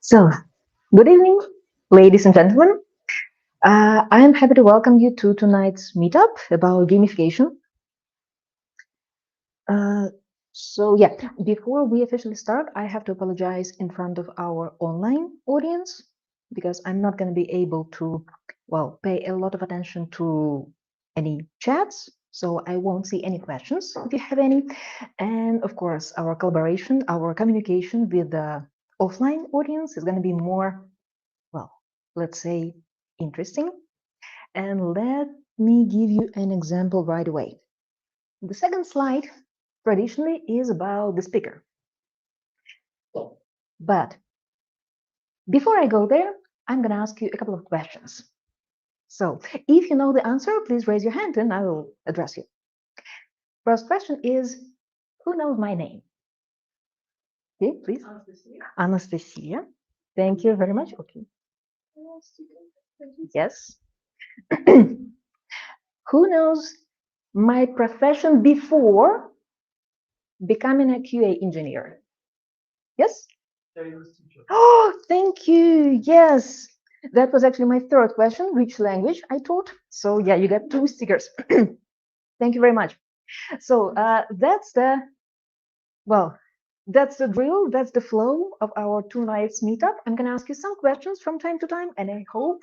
So, good evening, ladies and gentlemen. I am happy to welcome you to tonight's meetup about gamification. Uh, before we officially start, I have to apologize in front of our online audience because I'm not going to be able to, pay a lot of attention to any chats. So I won't see any questions if you have any. And of course, our collaboration, our communication with the offline audience is going to be more, let's say, interesting. And let me give you an example right away. The second slide traditionally is about the speaker. But before I go there, I'm going to ask you a couple of questions. So if you know the answer, please raise your hand and I will address you. First question is, who knows my name? Okay, please. Anastasia. Thank you very much. Okay. Yes. Who knows my profession before becoming a QA engineer? Yes? Oh, thank you. Yes. That was actually my third question, which language I taught. So yeah, you got 2 stickers. Thank you very much. So that's the drill, that's the flow of our 2 nights meetup. I'm going to ask you some questions from time to time, and I hope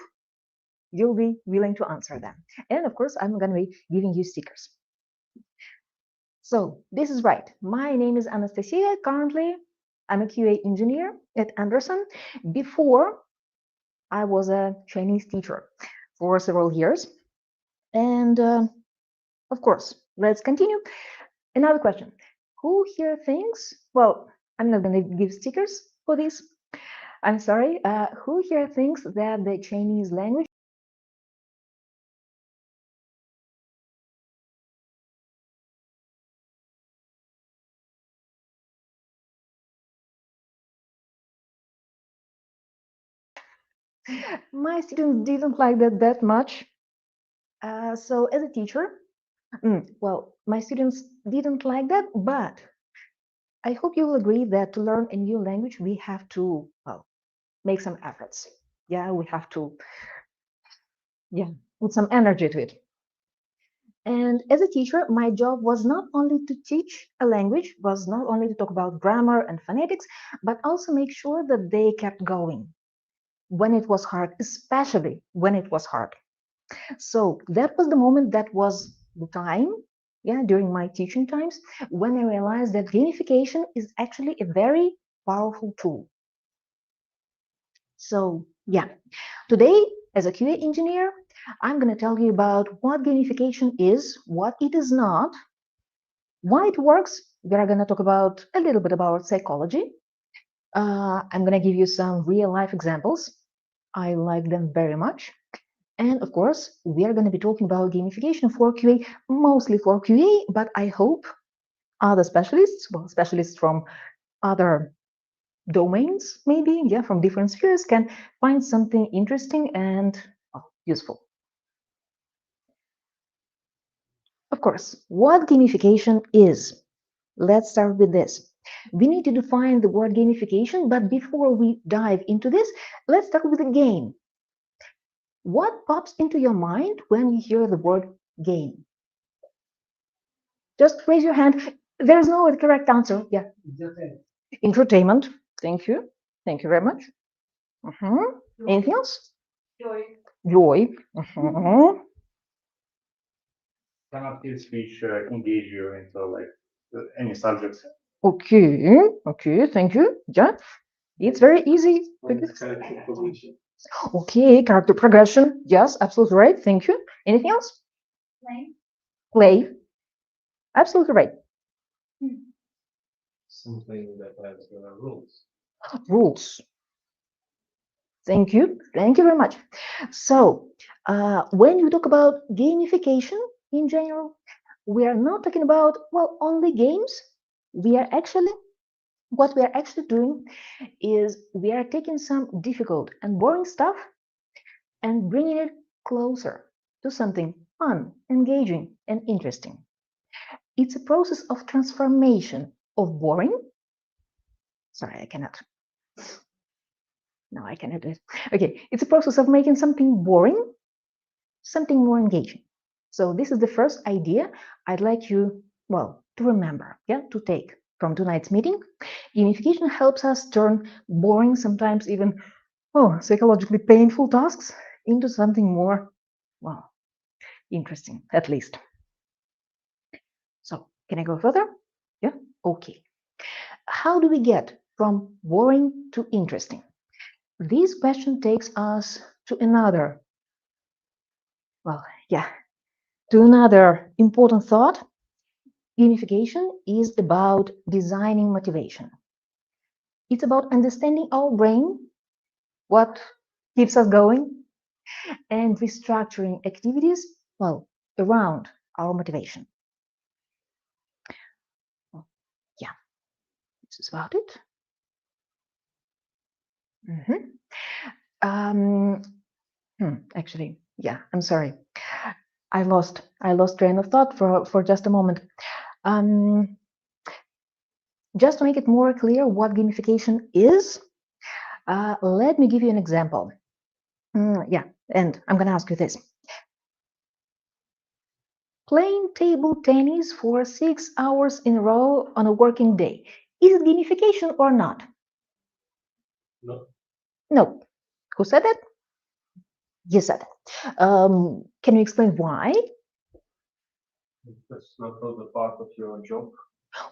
you'll be willing to answer them. And of course, I'm going to be giving you stickers. So this is right. My name is Anastasia. Currently, I'm a QA engineer at Andersen. Before, I was a Chinese teacher for several years. And of course, let's continue. Another question. Who here thinks, I'm not going to give stickers for this. I'm sorry. Who here thinks that the Chinese language my students didn't like that much. So as a teacher, my students didn't like that, but I hope you will agree that to learn a new language, we have to, make some efforts. Yeah, we have to, put some energy to it. And as a teacher, my job was not only to teach a language, was not only to talk about grammar and phonetics, but also make sure that they kept going when it was hard, especially when it was hard. So that was the moment, that was the time, during my teaching times, when I realized that gamification is actually a very powerful tool. So today, as a QA engineer, I'm going to tell you about what gamification is, what it is not, why it works. We are going to talk about a little bit about psychology. I'm going to give you some real life examples. I like them very much. And of course, we are going to be talking about gamification for QA, mostly for QA, but I hope other specialists, specialists from other domains, maybe, from different spheres, can find something interesting and useful. Of course, what gamification is? Let's start with this. We need to define the word gamification, but before we dive into this, let's start with a game. What pops into your mind when you hear the word game? Just raise your hand. There's no correct answer. Yeah. Entertainment. Thank you. Thank you very much. Anything else? Joy. Some active speech engage you into like any subjects. Okay, thank you. Yeah, it's very easy. Okay, character progression. Yes, absolutely right. Thank you. Anything else? Play. Absolutely right. Something that has rules. Rules. Thank you. Thank you very much. So, when you talk about gamification in general, we are not talking about, only games. What we are actually doing is we are taking some difficult and boring stuff and bringing it closer to something fun, engaging, and interesting. It's a process of transformation of boring. Sorry, I cannot. No, I cannot do it. Okay, it's a process of making something boring, something more engaging. So this is the first idea I'd like you, well, to remember, yeah, to take from tonight's meeting. Gamification helps us turn boring, sometimes even, psychologically painful tasks into something more, well, interesting, at least. So, can I go further? Yeah? Okay. How do we get from boring to interesting? This question takes us to another, well, yeah, to another important thought. Gamification is about designing motivation. It's about understanding our brain, what keeps us going, and restructuring activities, well, around our motivation. Well, yeah, this is about it. Mhm. Um, Actually, yeah, I'm sorry. I lost train of thought for just a moment. Um, just to make it more clear what gamification is, let me give you an example. Yeah, and I'm gonna ask you this. Playing table tennis for 6 hours in a row on a working day. Is it gamification or not? No. No. Who said that? You said it. Can you explain why? That's not the part of your job.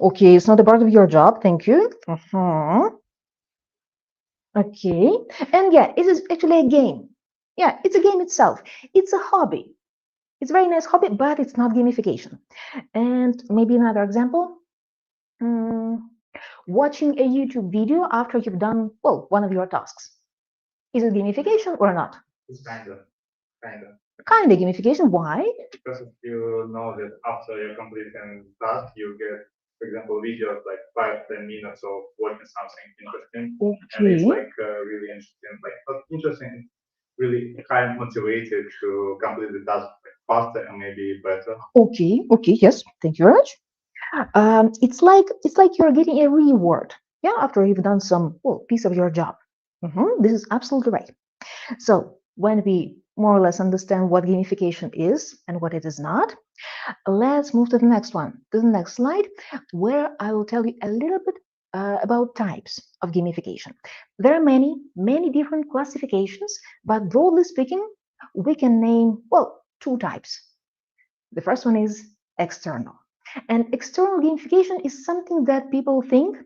Okay, it's not a part of your job. Thank you. Okay. And yeah, it is actually a game. Yeah, it's a game itself. It's a hobby. It's a very nice hobby, but it's not gamification. And maybe another example. Mm, Watching a YouTube video after you've done, well, one of your tasks. Is it gamification or not? It's kind of. Kind of gamification. Why? Because if you know that after you complete a task, you get, for example, videos like 5-10 minutes of watching something interesting, and it's Okay. like really interesting, like not interesting, really kind of motivated to complete the task like faster and maybe better. Okay. Okay. Yes. Thank you very much. It's like you're getting a reward. Yeah, after you've done some, well, piece of your job. This is absolutely right. So when we more or less understand what gamification is and what it is not, let's move to the next one, to the next slide, where I will tell you a little bit about types of gamification. There are many, many different classifications, but broadly speaking, we can name, well, two types. The first one is external. And external gamification is something that people think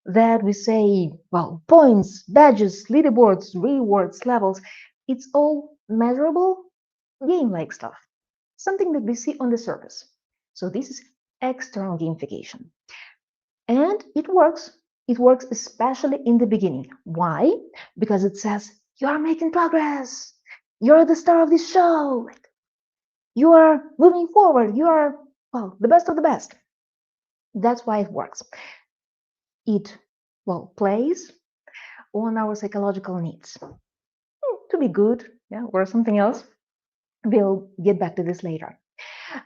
that we say, well, points, badges, leaderboards, rewards, levels, it's all measurable game like stuff, something that we see on the surface. So this is external gamification. And it works. It works especially in the beginning. Why? Because it says, you are making progress. You're the star of this show. You are moving forward. You are, well, the best of the best. That's why it works. It, well, plays on our psychological needs to be good, yeah, or something else. We'll get back to this later.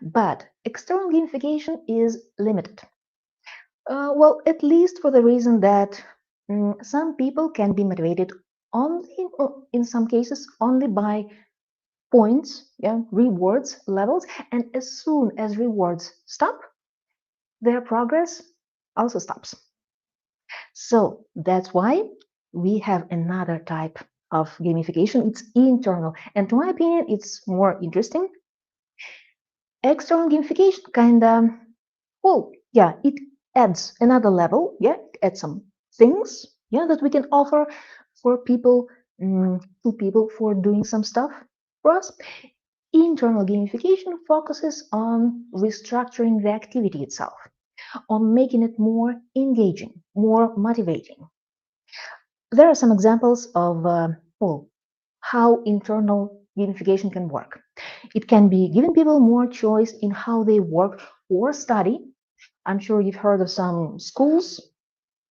But external gamification is limited. Well, at least for the reason that some people can be motivated only, or in some cases, only by points, yeah, rewards, levels, and as soon as rewards stop, their progress also stops. So that's why we have another type of gamification. It's internal, and to my opinion, it's more interesting. External gamification kind of, well, yeah, it adds another level, yeah, adds some things, yeah, that we can offer for people, to people for doing some stuff for us. Internal gamification focuses on restructuring the activity itself, on making it more engaging, more motivating. There are some examples of, well, how internal gamification can work. It can be giving people more choice in how they work or study. I'm sure you've heard of some schools,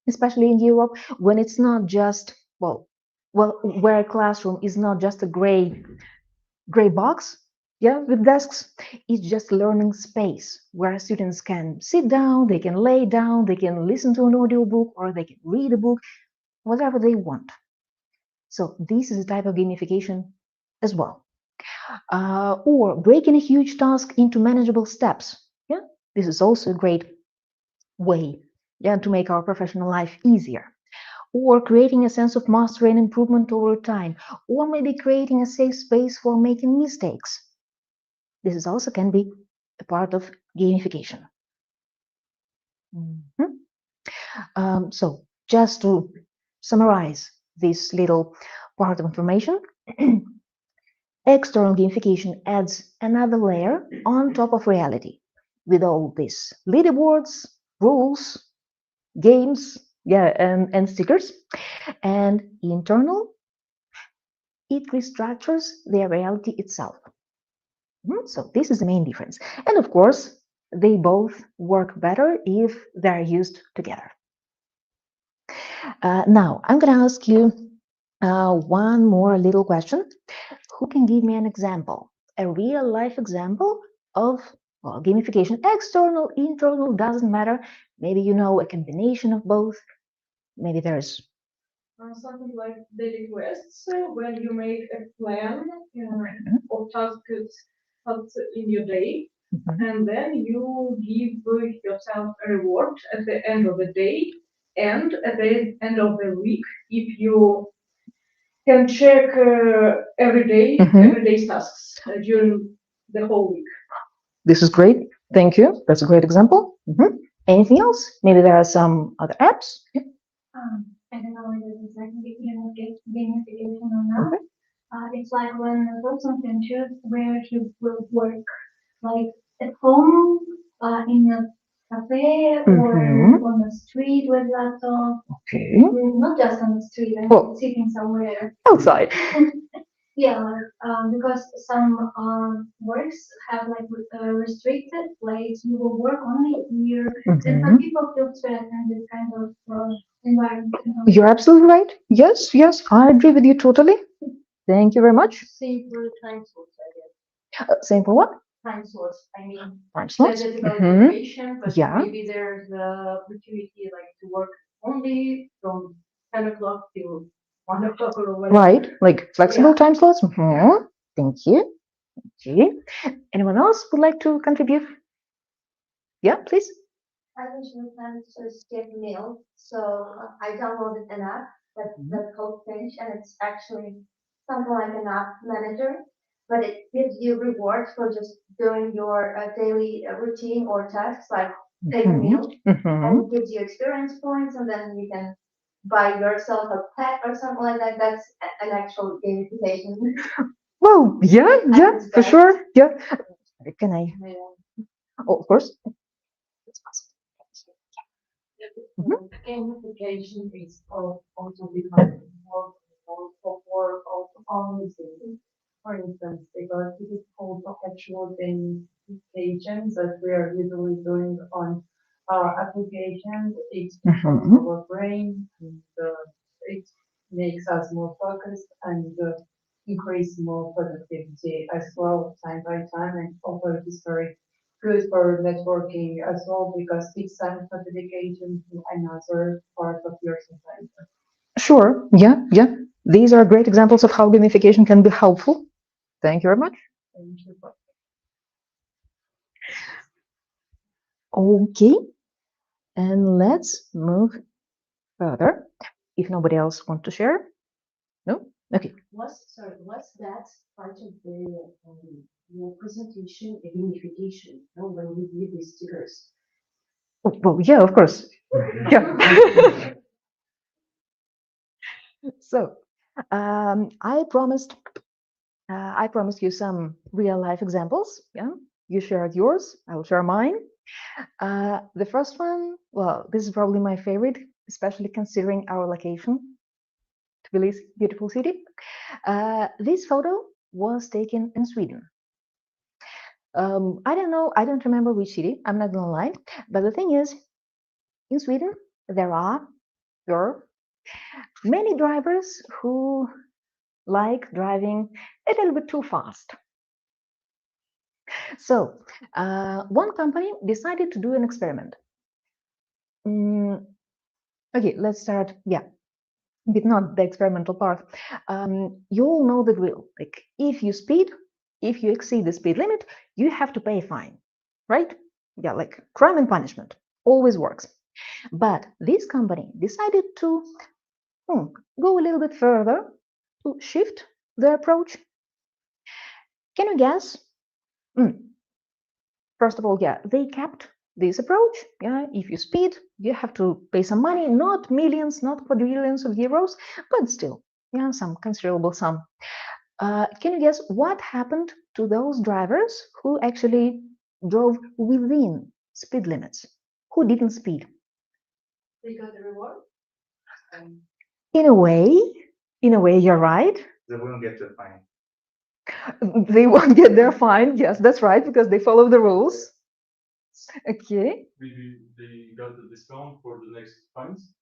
especially in Europe, when it's not just, well, where a classroom is not just a gray box, yeah, with desks. It's just learning space where students can sit down, they can lay down, they can listen to an audio book, or they can read a book, whatever they want. So this is a type of gamification as well. Or breaking a huge task into manageable steps. Yeah, this is also a great way, yeah, to make our professional life easier. Or creating a sense of mastery and improvement over time, or maybe creating a safe space for making mistakes. This is also can be a part of gamification. So just to summarize this little part of information, external gamification adds another layer on top of reality with all these leaderboards, rules, games, yeah, and stickers. And internal, it restructures the reality itself. So this is the main difference. And of course, they both work better if they're used together. Now, I'm going to ask you one more little question. Who can give me an example, a real life example of, well, gamification? External, internal, doesn't matter. Maybe you know a combination of both. Maybe there's something like daily quests, when you make a plan of tasks in your day, and then you give yourself a reward at the end of the day and at the end of the week if you can check every day's tasks during the whole week. This is great. Thank you. That's a great example. Anything else? Maybe there are some other apps. Yeah. I don't know whether it's exactly gamification or not. It's like when a person can choose where he will work, like at home, in a cafe, or on the street with laptop. Okay. Not just on the street, I mean, Well, sitting somewhere. outside. Yeah, because some works have like restricted place. You will work only here, and some people feel stressed in this kind of environment. You're absolutely right. Yes, yes, I agree with you totally. Thank you very much. Same for time slots, I guess. Same for what? Time slots. I mean, Time slots. says it about education, but Yeah. maybe there's the opportunity like to work only from 10 o'clock till 1 o'clock or whatever. Right, like flexible time slots. Thank you. Okay. Anyone else would like to contribute? Yeah, please. I usually plan to skip meals, so I downloaded an app that's called Finch, and it's actually something like an app manager, but it gives you rewards for just doing your daily routine or tasks, like take a meal, and it gives you experience points, and then you can buy yourself a pet or something like that. That's an actual gamification. Well, yeah, for sure. Yeah. Can I? Oh, of course. Gamification is also becoming more popular on things. For instance, because it is also actual gamifications that we are usually doing on our applications. It improves our brain, and it makes us more focused and increase more productivity as well time by time. And also it is very good for networking as well because it sends notification to another part of your society. Sure. Yeah, yeah. These are great examples of how gamification can be helpful. Thank you very much. Okay. And let's move further. If nobody else wants to share. No? Okay. Was that part of your presentation a gamification? No, when we give these stickers. Oh, well, yeah, of course. Yeah. So, I promised you some real life examples. Yeah, you shared yours. I will share mine. The first one, well, this is probably my favorite, especially considering our location, Tbilisi, beautiful city. This photo was taken in Sweden. I don't know, I don't remember which city. I'm not gonna lie, but the thing is, in Sweden there are many drivers who like driving a little bit too fast. So one company decided to do an experiment. Okay, let's start. Yeah. but not the experimental part. You all know the drill. Like if you exceed the speed limit, you have to pay a fine, right? Yeah, like crime and punishment always works. But this company decided to go a little bit further, to shift their approach. Can you guess? First of all, yeah, they kept this approach. Yeah, if you speed, you have to pay some money, not millions, not quadrillions of euros, but still, yeah, some considerable sum. Can you guess what happened to those drivers who actually drove within speed limits? Who didn't speed? They got the reward. In a way, you're right. They won't get the fine. They won't get their fine. Yes, that's right, because they follow the rules. Okay. Maybe they got a discount for the next fines.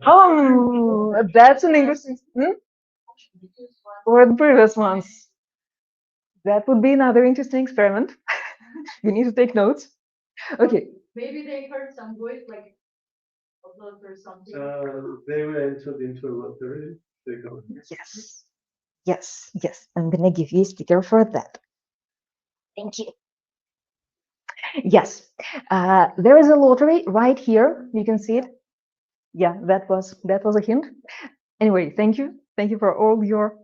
Oh, that's an interesting. Or the previous ones. That would be another interesting experiment. You need to take notes. Okay. Maybe they heard some voice like upload or something. They were entered into a lottery. They got Yes. Yes. Yes. I'm gonna give you a sticker for that. Thank you. Yes. There is a lottery right here. You can see it. Yeah, that was a hint. Anyway, thank you. Thank you for all your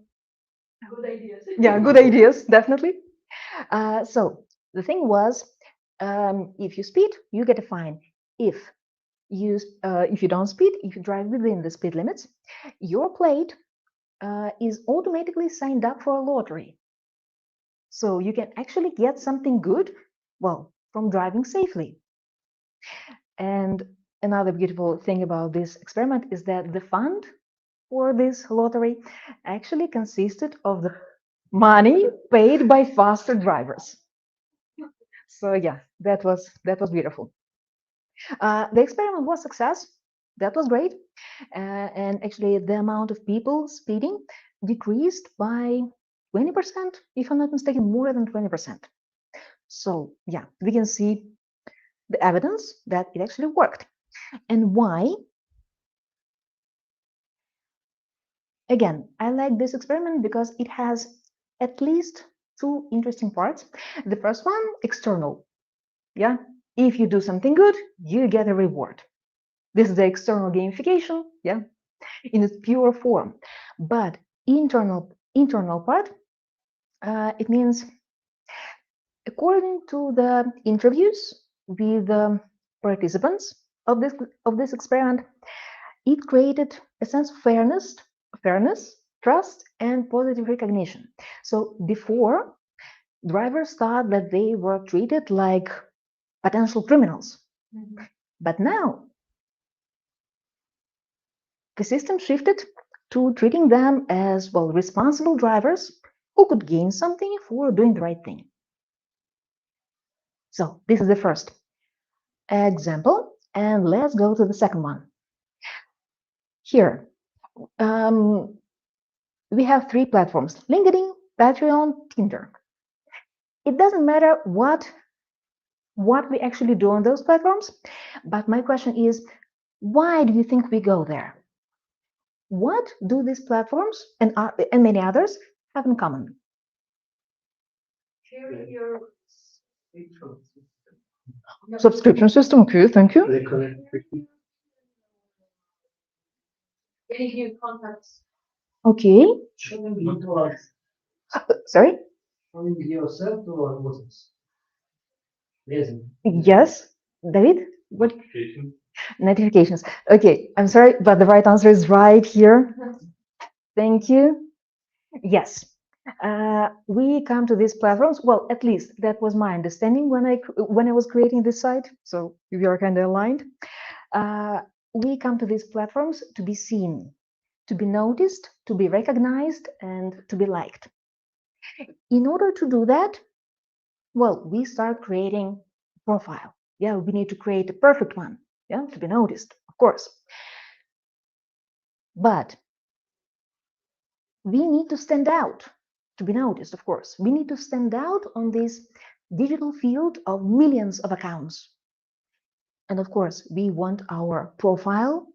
Good ideas. yeah, good ideas, definitely. So the thing was, if you speed, you get a fine. If you don't speed, if you drive within the speed limits, your plate is automatically signed up for a lottery. So you can actually get something good, well, from driving safely. And another beautiful thing about this experiment is that the fund for this lottery actually consisted of the money paid by faster drivers. So yeah, that was beautiful. The experiment was a success. That was great. And actually, the amount of people speeding decreased by 20%, if I'm not mistaken, more than 20%. So yeah, we can see the evidence that it actually worked. And why? Again, I like this experiment because it has at least two interesting parts. The first one, external. Yeah, if you do something good, you get a reward. This is the external gamification, yeah, in its pure form. But internal part, it means according to the interviews with the participants of this experiment, it created a sense of fairness, trust, and positive recognition. So before, drivers thought that they were treated like potential criminals. But now, the system shifted to treating them as, well, responsible drivers who could gain something for doing the right thing. So this is the first example, and let's go to the second one. Here, we have three platforms: LinkedIn, Patreon, Tinder. It doesn't matter what we actually do on those platforms, but my question is, why do you think we go there? What do these platforms and many others have in common? Sharing your Subscription system, okay, thank you. they connect quickly. getting new contacts. Okay, Showing you to us, sorry. showing yourself to our users. Yes. Yes, David. What Notification. notifications? Okay, I'm sorry, but the right answer is right here. Thank you. Yes, we come to these platforms. Well, at least that was my understanding when I was creating this site. So we are kind of aligned. We come to these platforms to be seen, to be noticed, to be recognized, and to be liked. In order to do that, well, we start creating a profile. Yeah, we need to create a perfect one. Yeah, to be noticed, of course. But we need to stand out to be noticed, of course. We need to stand out on this digital field of millions of accounts. And of course, we want our profile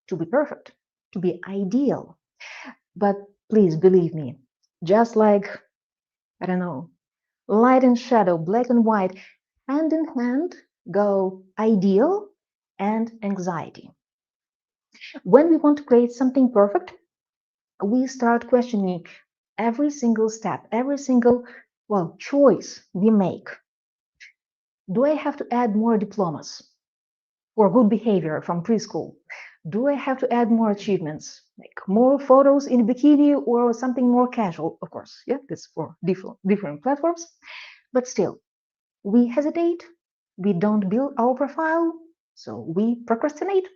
to be perfect. to be ideal. But please believe me, just like, I don't know, light and shadow, black and white, hand in hand go ideal and anxiety. When we want to create something perfect, we start questioning every single step, every single, well, choice we make. Do I have to add more diplomas for good behavior from preschool? Do I have to add more achievements, like more photos in a bikini or something more casual? Of course, yeah, this for different platforms. But still, we hesitate, we don't build our profile, so we procrastinate,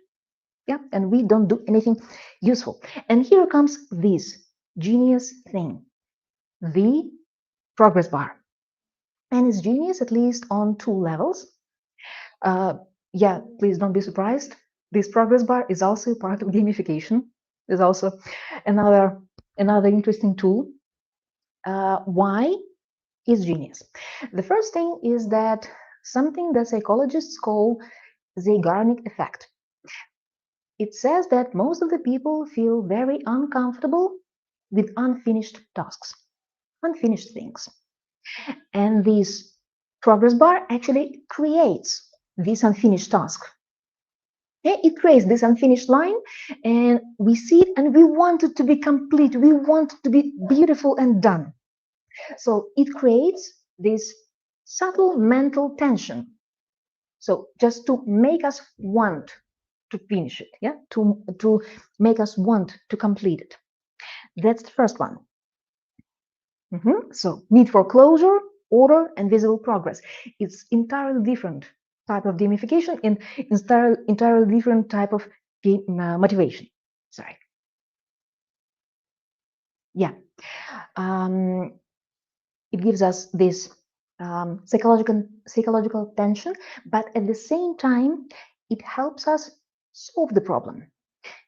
yeah, and we don't do anything useful. And here comes this genius thing, the progress bar. And it's genius at least on two levels. Yeah, please don't be surprised. This progress bar is also part of gamification. Is also another interesting tool. Why is genius? The first thing is that something that psychologists call Zeigarnik effect. It says that most of the people feel very uncomfortable with unfinished tasks, unfinished things. And this progress bar actually creates this unfinished task. Okay? It creates this unfinished line, and we see it and we want it to be complete. We want it to be beautiful and done. So it creates this subtle mental tension. So just to make us want to finish it, yeah, to make us want to complete it. That's the first one. So need for closure, order, and visible progress. It's entirely different type of gamification and entirely different type of motivation. Sorry. Yeah. It gives us this psychological tension, but at the same time, it helps us solve the problem.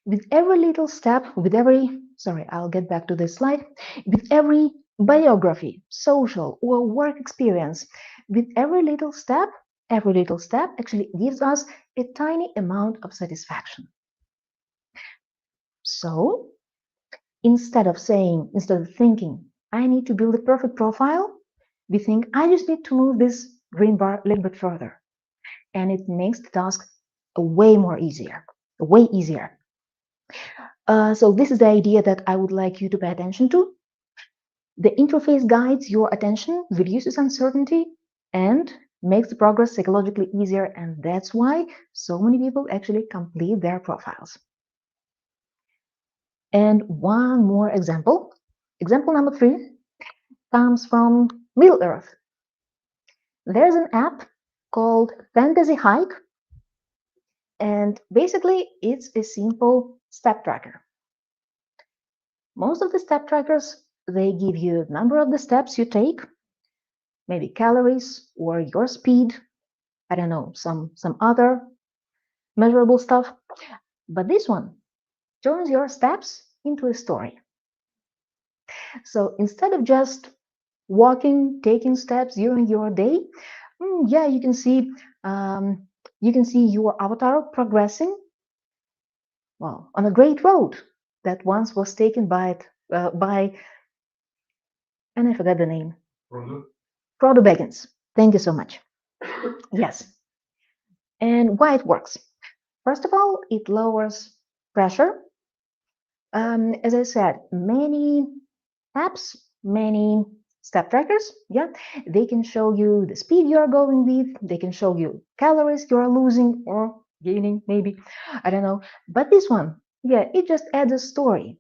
With every little step, with every, sorry, I'll get back to this slide, with every biography, social or work experience, with every little step actually gives us a tiny amount of satisfaction. So instead of thinking, I need to build a perfect profile, we think, I just need to move this green bar a little bit further. And it makes the task way easier. So this is the idea that I would like you to pay attention to. The interface guides your attention, reduces uncertainty, and makes the progress psychologically easier. And that's why so many people actually complete their profiles. And one more example. Example number 3 comes from Middle Earth. There's an app called Fantasy Hike, and basically it's a simple step tracker. Most of the step trackers, they give you a number of the steps you take, maybe calories or your speed, I don't know, some other measurable stuff. But this one turns your steps into a story. So instead of just walking, taking steps during your day, yeah, you can see your avatar progressing, well, on a great road that once was taken by and I forgot the name. Frodo Baggins. Thank you so much. Yes. And why it works? First of all, it lowers pressure. As I said, many apps, many step trackers, yeah, they can show you the speed you're going with, they can show you calories you're losing or gaining, maybe, I don't know. But this one, yeah, it just adds a story.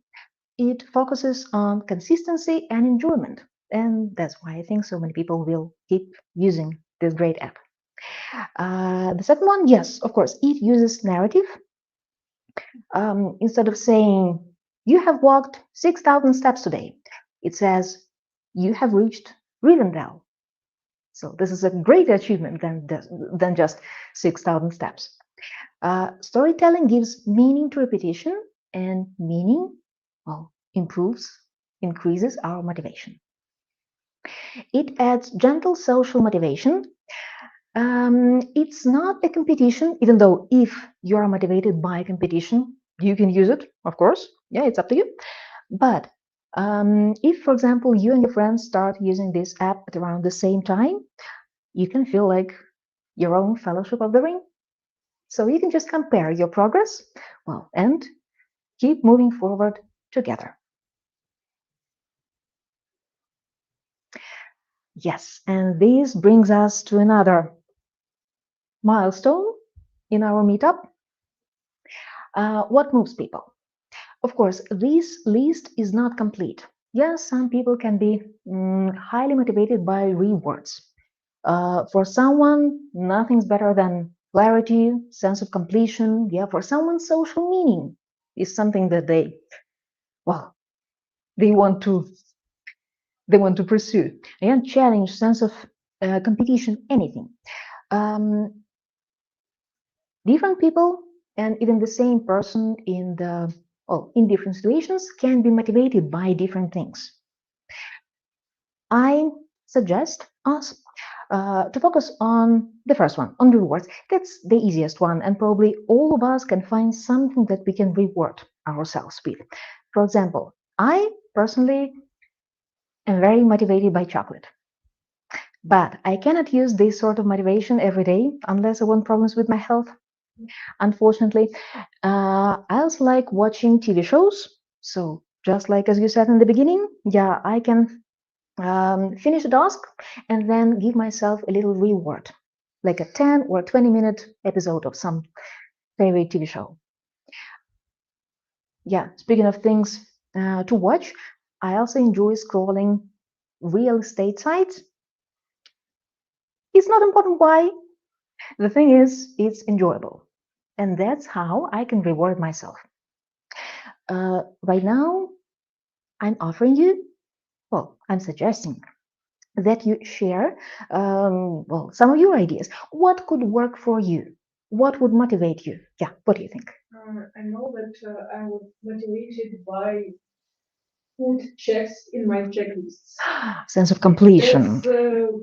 It focuses on consistency and enjoyment. And that's why I think so many people will keep using this great app. The second one, yes, of course, it uses narrative. Instead of saying, you have walked 6,000 steps today, it says, you have reached Rivendell. So this is a greater achievement than just 6,000 steps. Storytelling gives meaning to repetition, and meaning, well, increases our motivation. It adds gentle social motivation. It's not a competition, even though if you are motivated by competition, You can use it, of course. Yeah, it's up to you. But if, for example, you and your friends start using this app at around the same time, you can feel like your own Fellowship of the Ring. So you can just compare your progress, well, and keep moving forward together. Yes, and this brings us to another milestone in our meetup. What moves people? Of course, this list is not complete. Yes, some people can be highly motivated by rewards. For someone, nothing's better than clarity, sense of completion. Yeah, for someone, social meaning is something that well, they want to pursue. And challenge, sense of competition, anything. Different people and even the same person in different situations can be motivated by different things. I suggest us to focus on the first one, on rewards. That's the easiest one, and probably all of us can find something that we can reward ourselves with. For example, I personally am very motivated by chocolate. But I cannot use this sort of motivation every day unless I want problems with my health. Unfortunately, I also like watching TV shows. So just like as you said in the beginning, yeah, I can finish a task and then give myself a little reward, like a 10 or 20-minute episode of some favorite TV show. Yeah, speaking of things to watch, I also enjoy scrolling real estate sites. It's not important why. The thing is, it's enjoyable. And that's how I can reward myself. Right now, I'm offering you, I'm suggesting that you share, some of your ideas. What could work for you? What would motivate you? Yeah, what do you think? I know that I was motivated by food checks in my checklists. Sense of completion. That's the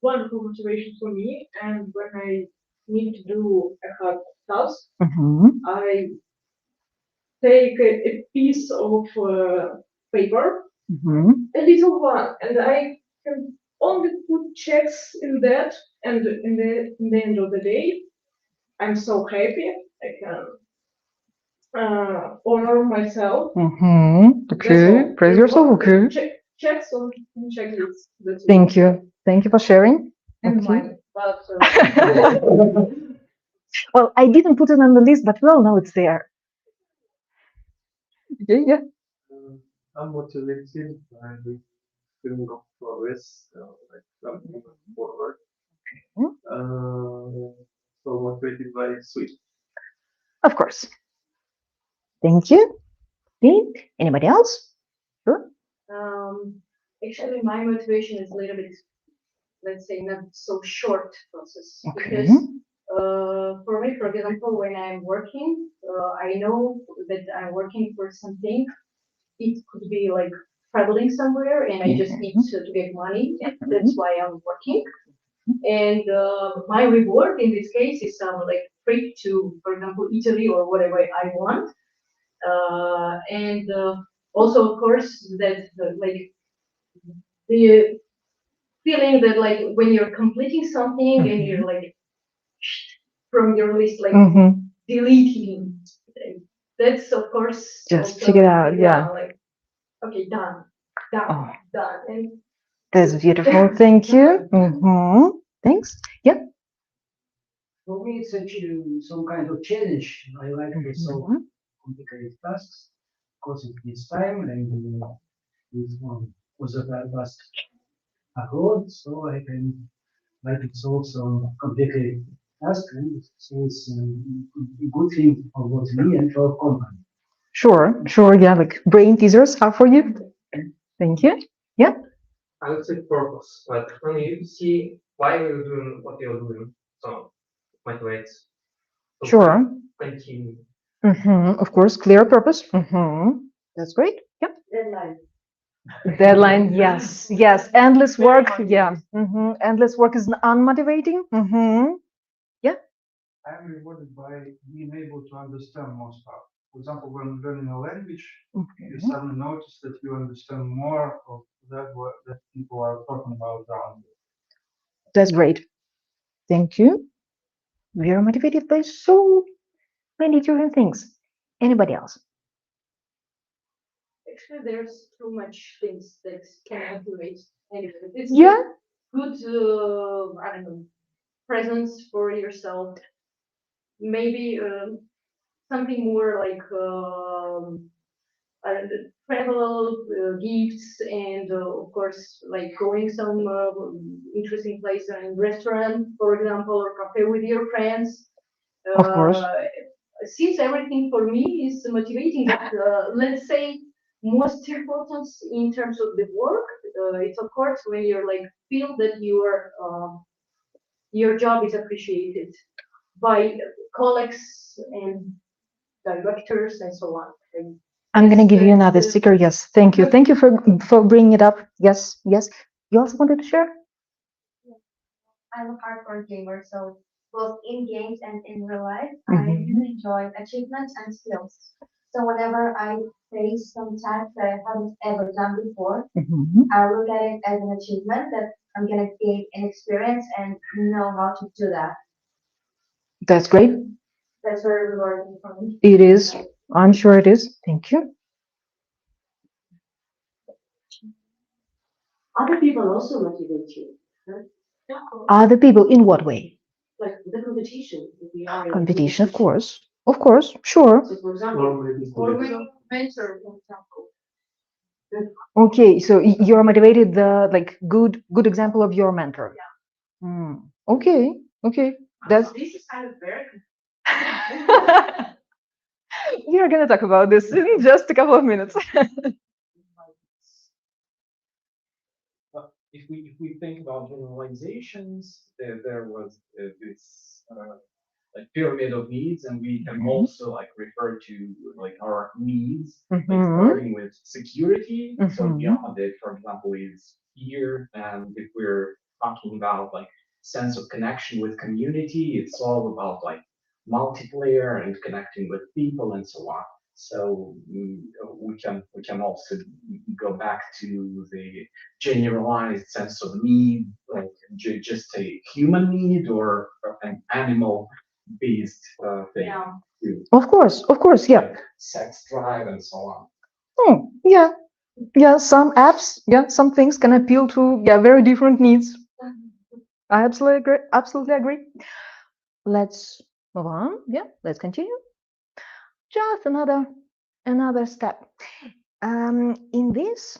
wonderful motivation for me. And when I need to do a hard task, I take a piece of paper, a little one, and I can only put checks in that. And in the end of the day, I'm so happy. I can honor myself. Okay, praise yourself. Okay. Checks on checklists. Thank you. Thank you for sharing. And Okay. mine, but well, I didn't put it on the list, but we all know it's there. Okay, yeah. I'm motivated by the feeling of progress, like something forward. So motivated by sweet. Of course. Thank you. Anybody else? Sure. Actually, my motivation is a little bit, let's say, not so short process. Okay. Because for me, for example, when I'm working, I know that I'm working for something. It could be like traveling somewhere, and I just need to get money, and that's why I'm working. And my reward in this case is some like trip to, for example, Italy or whatever I want. And also, of course, that like the feeling that like when you're completing something and you're like from your list, like deleting, that's of course just also, check it out. Yeah. like okay, done, done, and that's beautiful. Thank you. Thanks. Yep. For me, it's actually some kind of challenge. I like to solve complicated tasks because it needs time, and this one was a bad task abroad, so I can like to solve some complicated task, and so it's a good thing for both me and for company. Sure. Yeah, like brain teasers are for you. Thank you. Yeah. I would say purpose, but when you see why you're doing what you're doing, so it motivates. So Sure. continue. Of course, clear purpose. That's great. Yeah. Deadline. Yes. Endless work. Yeah. Endless work is unmotivating. Yeah. I'm rewarded by being able to understand more stuff. For example, when learning a language, you suddenly notice that you understand more of that people are talking about around you. That's great. Thank you. We are motivated by so many different things. Anybody else? Actually, there's too much things that can motivate. Anyway, it's Yeah. good, I don't know, presence for yourself. Maybe something more like travel, gifts, and of course, like going some interesting place in restaurant, for example, or cafe with your friends. Of course. Since everything for me is motivating, but let's say most important in terms of the work, it's of course when you're like feel that your job is appreciated by colleagues and directors and so on. And I'm gonna give you that's another sticker. Yes, thank you. Thank you for bringing it up. Yes, yes. You also wanted to share? I'm a hardcore gamer, so both in games and in real life, I really enjoy achievements and skills. So whenever I face some task that I haven't ever done before, I look at it as an achievement that I'm gonna gain an experience and know how to do that. That's great. That's very rewarding for me. It is. I'm sure it is. Thank you. Other people also motivate you. Other people in what way? Like the competition. If we are in Competition, of course. Of course, sure. So for example, or maybe mentor, for example. Okay, so you're motivated the like good example of your mentor. Okay, okay. That's This is kind of very we are gonna talk about this in just a couple of minutes. But if we think about generalizations, there was this like pyramid of needs, and we can also like refer to like our needs, like starting with security. So beyond it, for example, is fear, and if we're talking about like sense of connection with community, it's all about like multiplayer and connecting with people and so on. So we can also go back to the generalized sense of need, like just a human need or an animal based thing. Yeah. Too. Of course, yeah. Like sex drive and so on. Yeah, yeah. Some apps, yeah, some things can appeal to yeah very different needs. I absolutely agree. Absolutely agree. Let's move on. Yeah, let's continue. Just another step. In this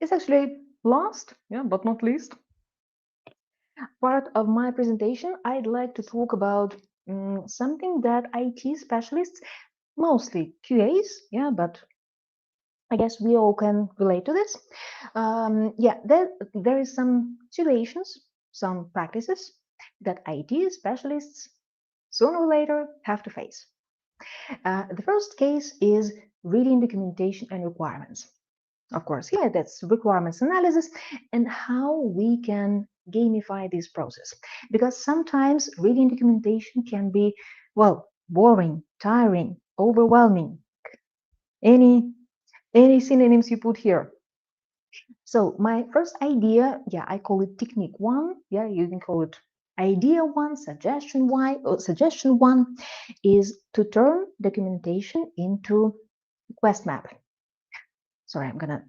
is actually last, yeah, but not least part of my presentation. I'd like to talk about something that IT specialists, mostly QAs, yeah, but I guess we all can relate to this. Yeah, there is some situations, some practices that IT specialists sooner or later have to face. The first case is reading documentation and requirements. Of course, yeah, that's requirements analysis and how we can gamify this process. Because sometimes reading documentation can be, well, boring, tiring, overwhelming. Any synonyms you put here? So my first idea, yeah, I call it technique one. Yeah, you can call it idea one, suggestion one is to turn documentation into quest map. Sorry, I'm gonna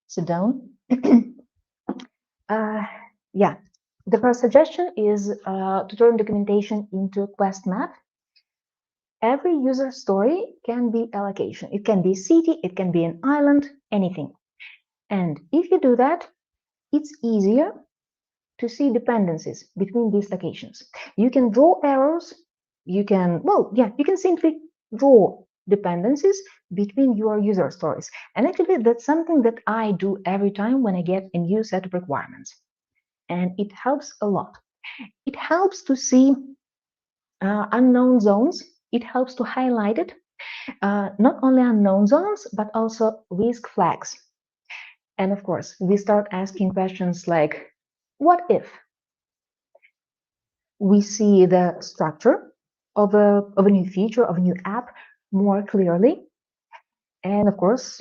sit down. Yeah, the first suggestion is to turn documentation into a quest map. Every user story can be a location. It can be a city, it can be an island, anything. And if you do that, it's easier to see dependencies between these locations. You can draw arrows. You can, well, yeah, you can simply draw dependencies between your user stories. And actually, that's something that I do every time when I get a new set of requirements. And it helps a lot. It helps to see unknown zones. It helps to highlight it. Not only unknown zones, but also risk flags. And of course, we start asking questions like, what if? we see the structure of a new feature, of a new app more clearly. And of course,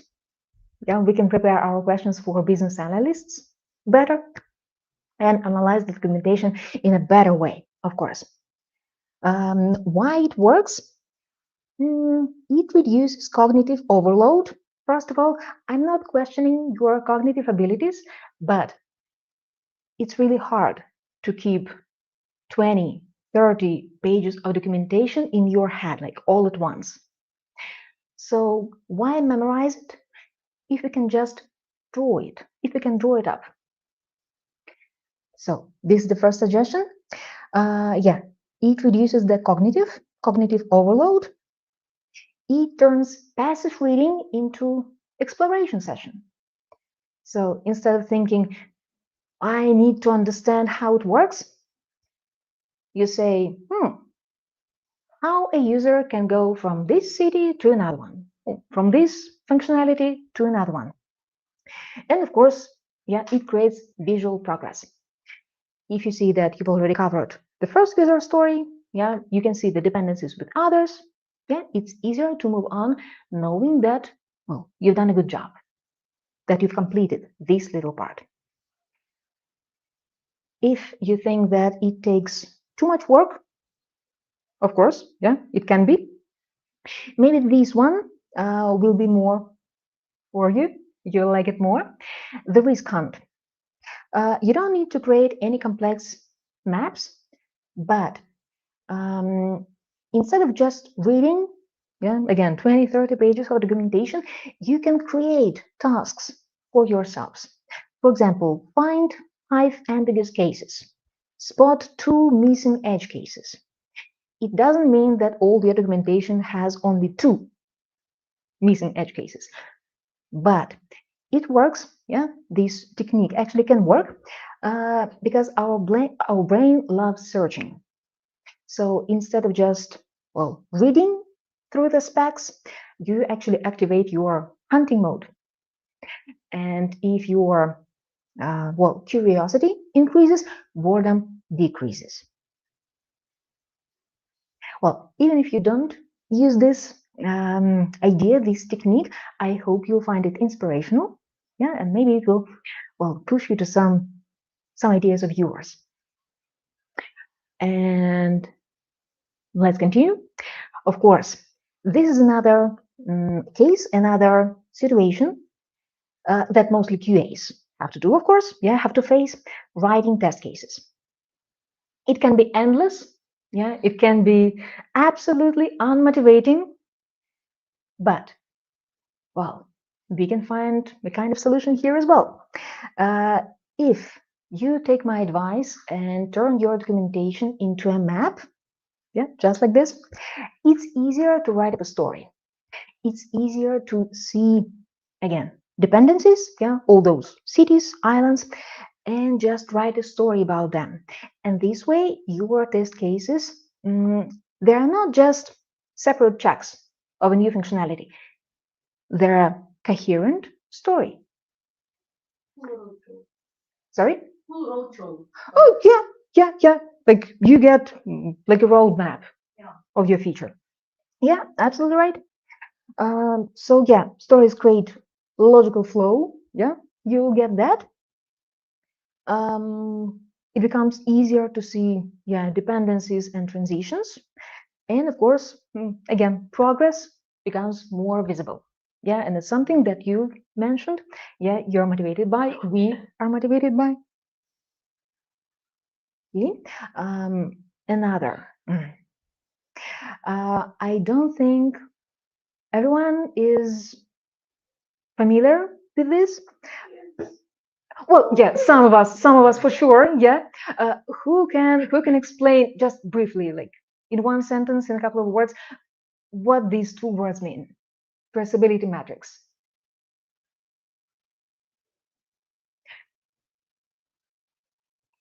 yeah, we can prepare our questions for business analysts better and analyze the documentation in a better way, of course. Why it works? It reduces cognitive overload. First of all, I'm not questioning your cognitive abilities, but it's really hard to keep 20, 30 pages of documentation in your head, like all at once. So why memorize it if we can just draw it, if we can draw it up? So this is the first suggestion. Yeah, it reduces the cognitive overload. It turns passive reading into exploration session. So instead of thinking, I need to understand how it works, you say, how a user can go from this city to another one, from this functionality to another one. And of course, yeah, it creates visual progress. If you see that you've already covered the first user story, yeah, you can see the dependencies with others. Yeah, it's easier to move on knowing that, well, you've done a good job, that you've completed this little part. If you think that it takes too much work, of course, yeah, it can be. Maybe this one will be more for you. You'll like it more. The risk hunt. You don't need to create any complex maps, but instead of just reading, yeah, again, 20, 30 pages of documentation, you can create tasks for yourselves. For example, find 5 ambiguous cases, spot 2 missing edge cases. It doesn't mean that all your documentation has only 2 missing edge cases, but it works. Yeah, this technique actually can work because our brain loves searching. So instead of just, well, reading through the specs, you actually activate your hunting mode. And if your well, curiosity increases, boredom decreases. Well, even if you don't use this idea, this technique, I hope you'll find it inspirational. Yeah, and maybe it will, well, push you to some ideas of yours. And let's continue. Of course, this is another case, another situation that mostly QAs have to do, of course. Yeah, have to face writing test cases. It can be endless. Yeah, it can be absolutely unmotivating. But, well, we can find a kind of solution here as well. If you take my advice and turn your documentation into a map, yeah, just like this, it's easier to write up a story. It's easier to see, again, dependencies, yeah, all those cities, islands, and just write a story about them. And this way, your test cases, they are not just separate checks of a new functionality. They're a coherent story. Sorry? Oh, yeah. Like you get like a roadmap of your feature. Yeah, absolutely right. So yeah, stories create logical flow. Yeah, you'll get that. It becomes easier to see, yeah, dependencies and transitions. And of course, again, progress becomes more visible. Yeah, and it's something that you mentioned. Yeah, you're motivated by, we are motivated by. Okay. Another. I don't think everyone is familiar with this. Well, yeah, some of us for sure. Yeah, who can explain just briefly, like in one sentence, in a couple of words, what these 2 words mean? Traceability matrix.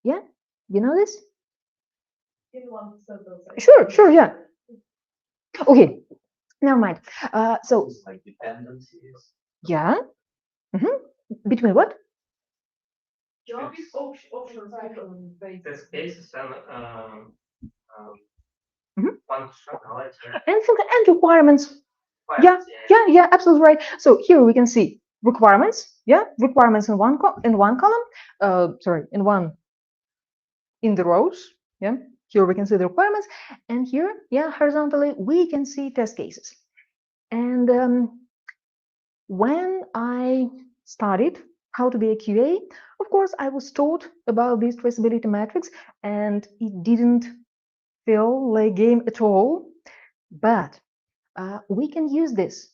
Yeah, you know this? Sure, yeah. Okay, never mind. So like dependencies. yeah, between what? Test cases and And requirements. Yeah, absolutely right. So here we can see requirements. Yeah, requirements in one column. Sorry, in the rows. Yeah, here we can see the requirements, and here, yeah, horizontally we can see test cases. And when I studied how to be a QA, of course, I was taught about these traceability metrics, and it didn't feel like a game at all. But we can use this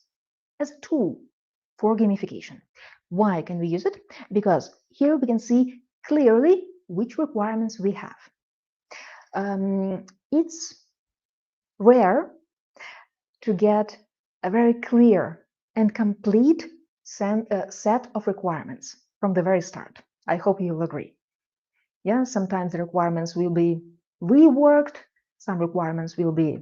as a tool for gamification. Why can we use it? Because here we can see clearly which requirements we have. It's rare to get a very clear and complete set of requirements from the very start. I hope you'll agree. Yeah, sometimes the requirements will be reworked, some requirements will be,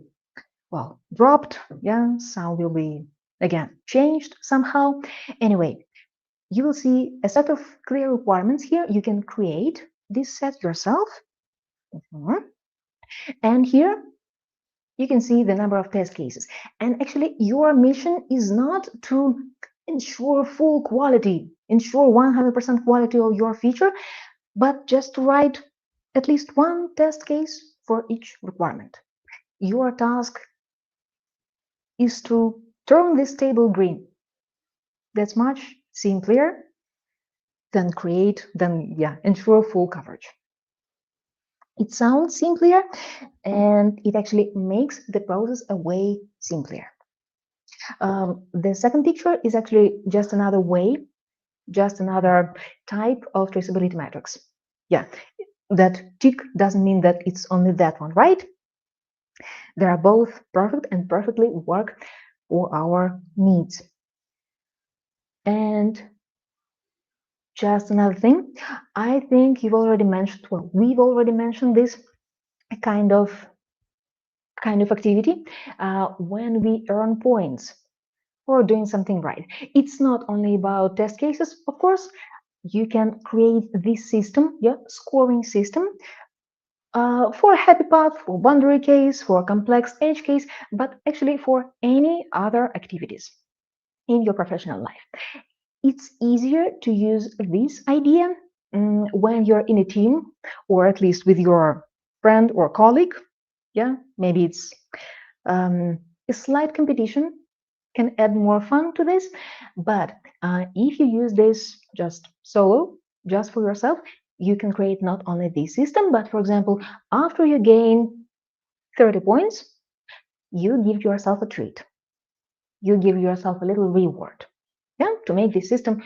well, dropped, yeah, some will be, again, changed somehow. Anyway, you will see a set of clear requirements here. You can create this set yourself. And here you can see the number of test cases. And actually, your mission is not to ensure full quality, ensure 100% quality of your feature, but just to write at least one test case for each requirement. Your task is to turn this table green. That's much simpler than ensure full coverage. It sounds simpler, and it actually makes the process a way simpler. The second picture is actually just another way, just another type of traceability metrics. Yeah, that tick doesn't mean that it's only that one, right? They are both perfect and perfectly work for our needs. And just another thing, I think you've already mentioned, well, we've already mentioned this kind of activity when we earn points for doing something right. It's not only about test cases, of course. You can create this system, scoring system, for a happy path, for boundary case, for a complex edge case, but actually for any other activities in your professional life. It's easier to use this idea when you're in a team, or at least with your friend or colleague. Yeah, maybe it's a slight competition can add more fun to this. But if you use this just solo, just for yourself, you can create not only this system, but for example, after you gain 30 points, you give yourself a treat. You give yourself a little reward, yeah, to make this system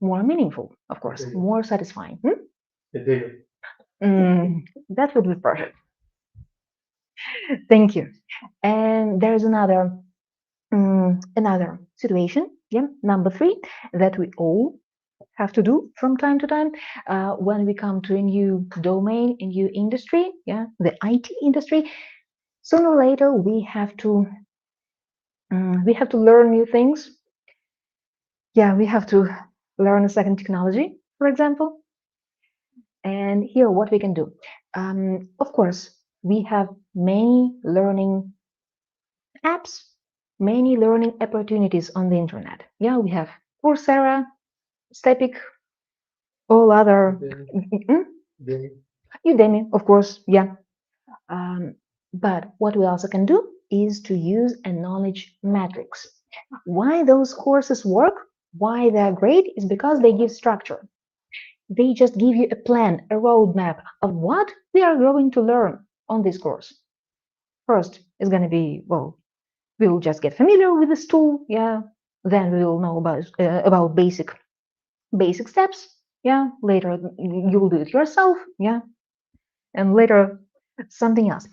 more meaningful, of course, more satisfying. That would be perfect. Thank you. And there's another situation, number 3, that we all have to do from time to time when we come to a new domain, a new industry, the IT industry. Sooner or later, we have to learn new things. Yeah, we have to learn a second technology, for example. And here, what we can do. Of course, we have many learning apps, many learning opportunities on the internet. Yeah, we have Coursera, Stepic, all other. Udemy, of course, yeah. But what we also can do is to use a knowledge matrix. Why those courses work, why they're great, is because they give structure. They just give you a plan, a roadmap of what we are going to learn on this course. First, it's going to be, well, we'll just get familiar with this tool, yeah. Then we will know about basic steps, yeah. Later, you will do it yourself, yeah. And later, something else.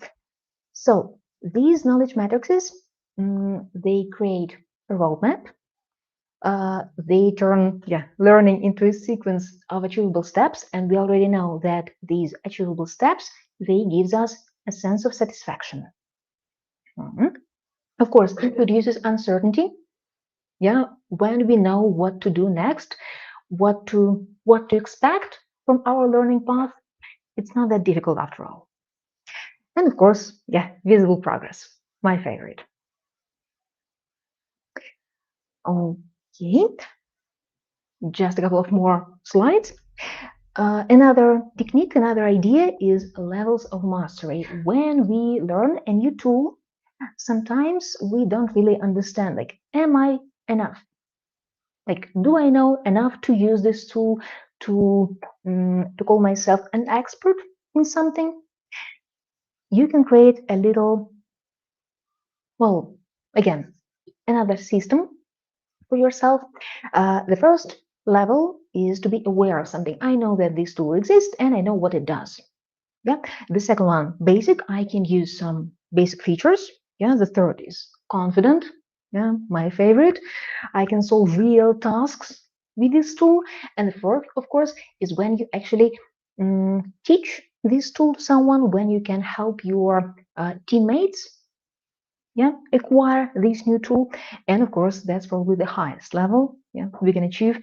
So these knowledge matrices, they create a roadmap. They turn learning into a sequence of achievable steps, and we already know that these achievable steps, they gives us a sense of satisfaction. Of course, it reduces uncertainty. Yeah, when we know what to do next, what to expect from our learning path, it's not that difficult after all. And of course, yeah, visible progress, my favorite. Okay, just a couple of more slides. Another technique, another idea is levels of mastery. When we learn a new tool, sometimes we don't really understand, like, am I enough? Like, do I know enough to use this tool to call myself an expert in something? You can create a little, well, again, another system for yourself. The first level is to be aware of something. I know that this tool exists and I know what it does. Yeah. The second one, basic. I can use some basic features. Yeah. The third is confident. Yeah, my favorite. I can solve real tasks with this tool. And the fourth, of course, is when you actually teach this tool to someone, when you can help your teammates, yeah, acquire this new tool. And of course, that's probably the highest level, yeah, we can achieve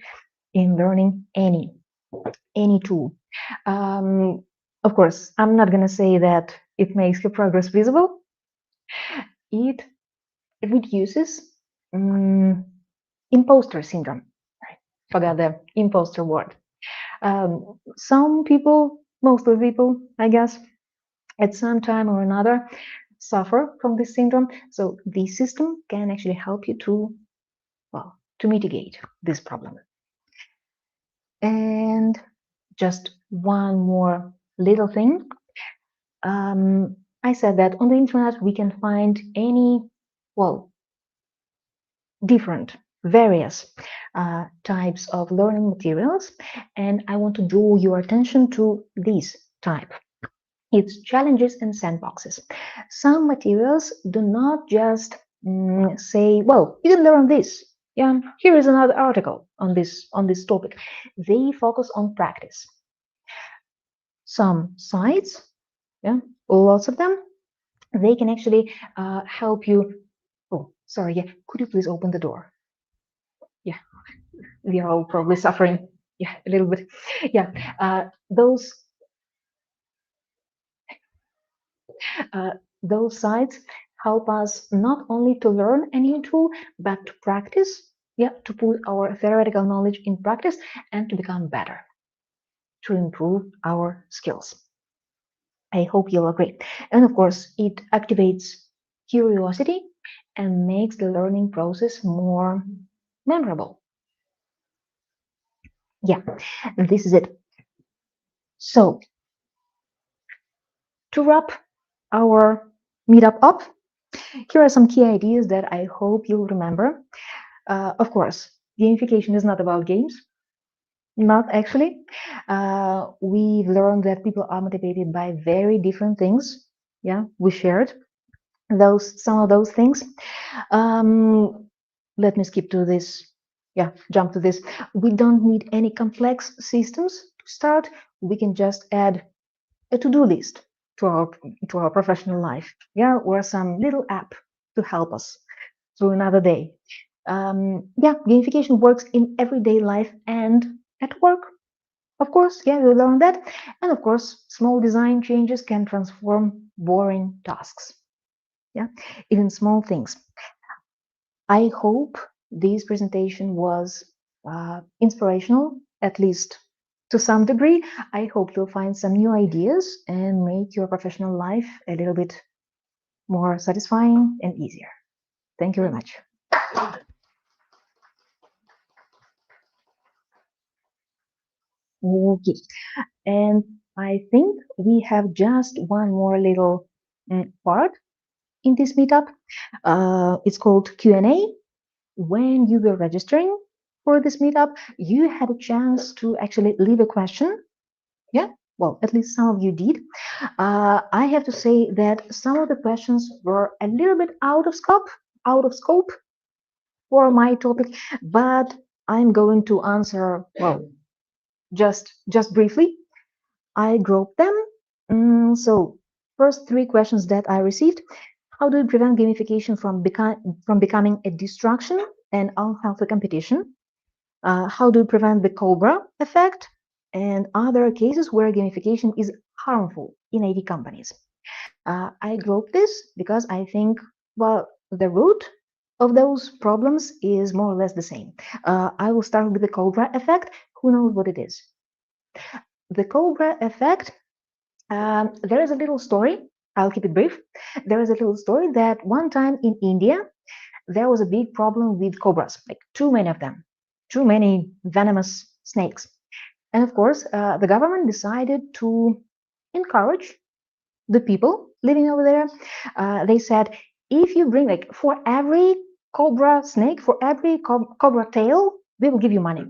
in learning any tool. Of course, I'm not going to say that it makes your progress visible. It reduces imposter syndrome. Forgot the imposter word. Some people, most of the people, I guess, at some time or another, suffer from this syndrome. So this system can actually help you to, well, to mitigate this problem. And just one more little thing. I said that on the internet we can find any, well, different, various types of learning materials, and I want to draw your attention to this type. It's challenges and sandboxes. Some materials do not just say, well, you can learn this. Yeah, here is another article on this topic. They focus on practice. Some sites, yeah, lots of them, they can actually help you. Oh, sorry, yeah, could you please open the door? Yeah, we are all probably suffering, yeah, a little bit. Yeah, those sites help us not only to learn a new tool, but to practice, yeah, to put our theoretical knowledge in practice and to become better, to improve our skills. I hope you'll agree. And of course, it activates curiosity and makes the learning process more memorable. Yeah, this is it. So, to wrap our meetup up, here are some key ideas that I hope you'll remember. Of course, gamification is not about games. Not actually. We've learned that people are motivated by very different things. Yeah, we shared some of those things. Let me skip to this. Yeah, jump to this. We don't need any complex systems to start. We can just add a to-do list to our professional life. Yeah, or some little app to help us through another day. Yeah, gamification works in everyday life and at work. Of course, yeah, we learned that. And of course, small design changes can transform boring tasks. Yeah, even small things. I hope this presentation was inspirational, at least to some degree. I hope you'll find some new ideas and make your professional life a little bit more satisfying and easier. Thank you very much. Okay, and I think we have just one more little part in this meetup. It's called Q&A. When you were registering for this meetup, you had a chance to actually leave a question. Yeah, well, at least some of you did. I have to say that some of the questions were a little bit out of scope for my topic, but I'm going to answer, well, just briefly. I grouped them. So first three questions that I received: how do you prevent gamification from becoming a distraction and unhealthy competition? How do you prevent the Cobra effect? And other cases where gamification is harmful in IT companies? I grouped this because I think, well, the root of those problems is more or less the same. I will start with the Cobra effect. Who knows what it is? The Cobra effect, there is a little story. I'll keep it brief. There is a little story that one time in India, there was a big problem with cobras, like too many of them, too many venomous snakes. And of course, the government decided to encourage the people living over there. They said, if you bring, like, for every cobra snake, for every cobra tail, we will give you money.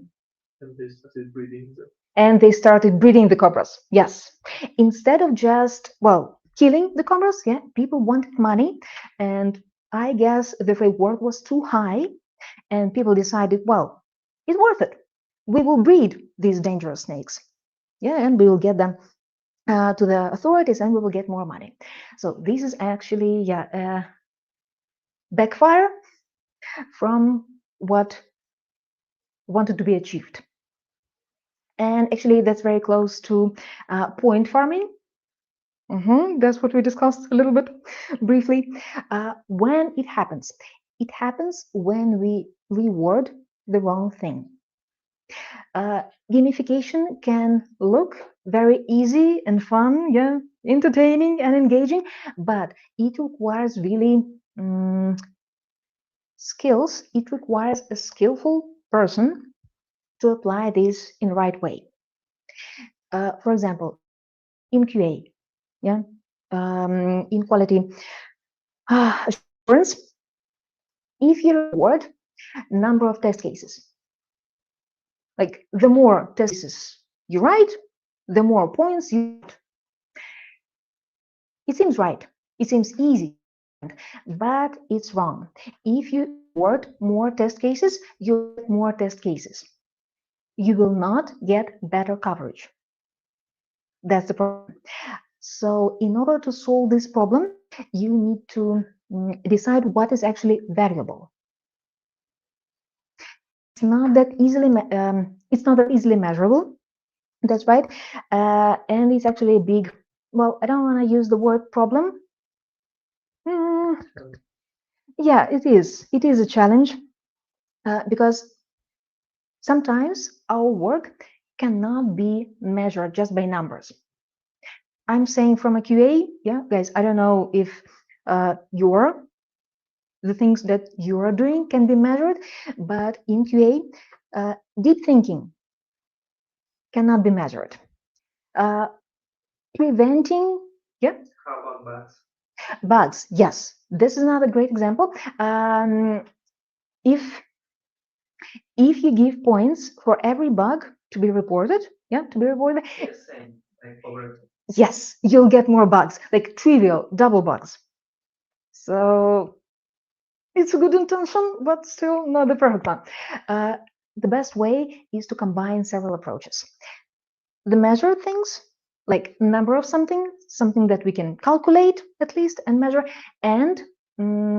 And they started breeding them. And they started breeding the cobras. Yes. Instead of just, well, killing the cobras, yeah, people wanted money. And I guess the reward was too high. And people decided, well, it's worth it. We will breed these dangerous snakes. Yeah, and we will get them to the authorities and we will get more money. So this is actually, yeah, backfire from what wanted to be achieved. And actually, that's very close to point farming. That's what we discussed a little bit briefly. When it happens when we reward the wrong thing. Gamification can look very easy and fun, yeah, entertaining and engaging, but it requires really skills. It requires a skillful person to apply this in the right way. For example, in QA, yeah, in quality assurance, if you reward number of test cases, like the more test cases you write, the more points you get. It seems right. It seems easy, but it's wrong. If you reward more test cases, you get more test cases. You will not get better coverage. That's the problem. So in order to solve this problem, you need to decide what is actually valuable. It's not that easily measurable. That's right. And it's actually a big, well, I don't want to use the word problem. Yeah, it is. It is a challenge because sometimes our work cannot be measured just by numbers. I'm saying from a QA, yeah, guys, I don't know if the things that you are doing can be measured, but in QA, deep thinking cannot be measured. Preventing, yeah. How about bugs? Bugs, yes. This is another great example. If you give points for every bug to be reported, yeah, Yes, same. Like over. Yes, you'll get more bugs, like trivial double bugs. So it's a good intention, but still not the perfect one. The best way is to combine several approaches. The measured things, like number of something that we can calculate at least and measure, and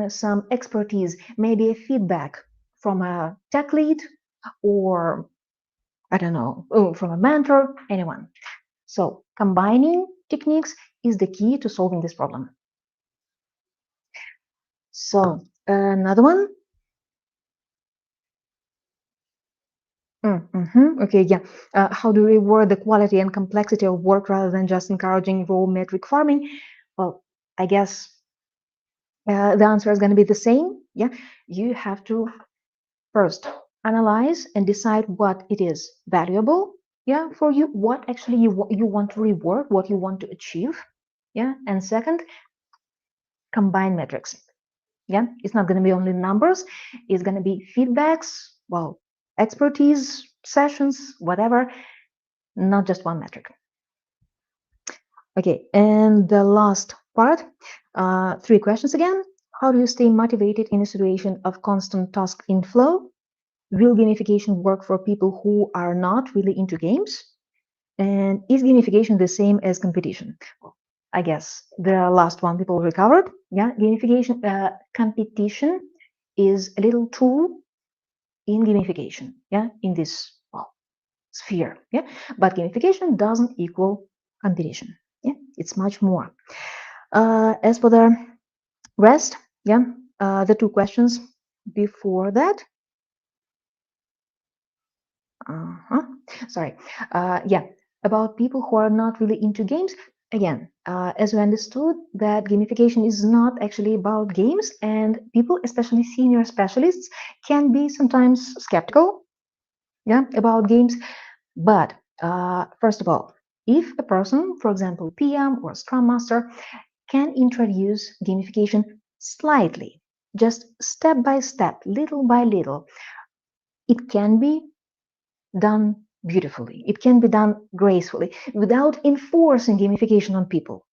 some expertise, maybe a feedback from a tech lead or, I don't know, from a mentor, anyone. So combining techniques is the key to solving this problem. So another one. Okay, yeah. How do we reward the quality and complexity of work rather than just encouraging raw metric farming? Well, I guess the answer is going to be the same. Yeah, you have to first analyze and decide what it is valuable, yeah, for you, what actually you want to reward, what you want to achieve, yeah. And second, combine metrics. Yeah, it's not going to be only numbers, it's going to be feedbacks, well, expertise sessions, whatever, not just one metric. Okay, and the last part, 3 questions again. How do you stay motivated in a situation of constant task inflow? Will gamification work for people who are not really into games? And is gamification the same as competition? I guess the last one people recovered. Yeah, gamification, competition is a little tool in gamification. Yeah, in this sphere. Yeah, but gamification doesn't equal competition. Yeah, it's much more. As for the rest, yeah, the two questions before that. Uh-huh. Sorry. Yeah, about people who are not really into games. Again, as we understood, that gamification is not actually about games, and people, especially senior specialists, can be sometimes skeptical, yeah, about games. But first of all, if a person, for example, PM or Scrum Master, can introduce gamification slightly, just step by step, little by little, it can be done beautifully. It can be done gracefully without enforcing gamification on people.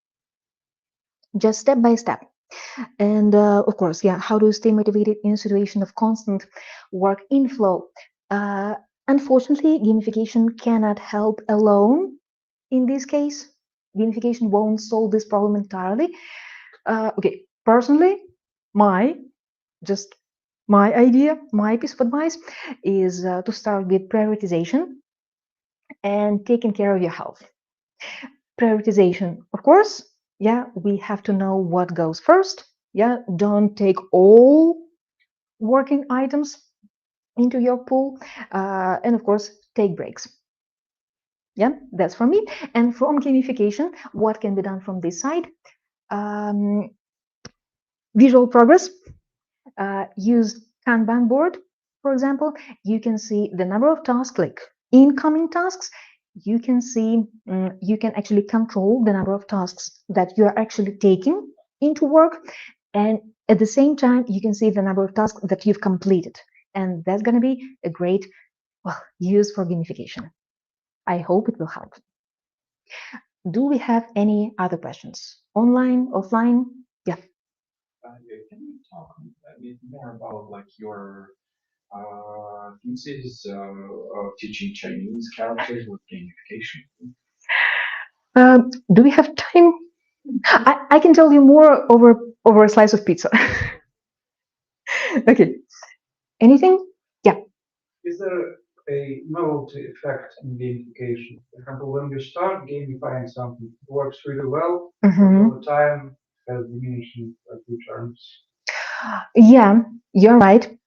Just step by step. And of course, yeah, how do you stay motivated in a situation of constant work inflow? Unfortunately, gamification cannot help alone in this case. Gamification won't solve this problem entirely. Okay, personally, just my idea, my piece of advice is to start with prioritization and taking care of your health. Prioritization, of course, yeah, we have to know what goes first. Yeah, don't take all working items into your pool, and of course, take breaks. Yeah, that's for me. And from gamification, what can be done from this side? Visual progress. Use Kanban board, for example. You can see the number of tasks, like incoming tasks. You can see, you can actually control the number of tasks that you are actually taking into work. And at the same time, you can see the number of tasks that you've completed. And that's going to be a great, well, use for gamification. I hope it will help. Do we have any other questions? Online, offline? Yeah. Can you talk a bit more about like your thesis of teaching Chinese characters with gamification? Do we have time? I can tell you more over a slice of pizza. Okay. Anything? Yeah. Is there a novelty effect in gamification? For example, when you start gamifying something, it works really well, but over time has diminishing returns. Yeah, you're right.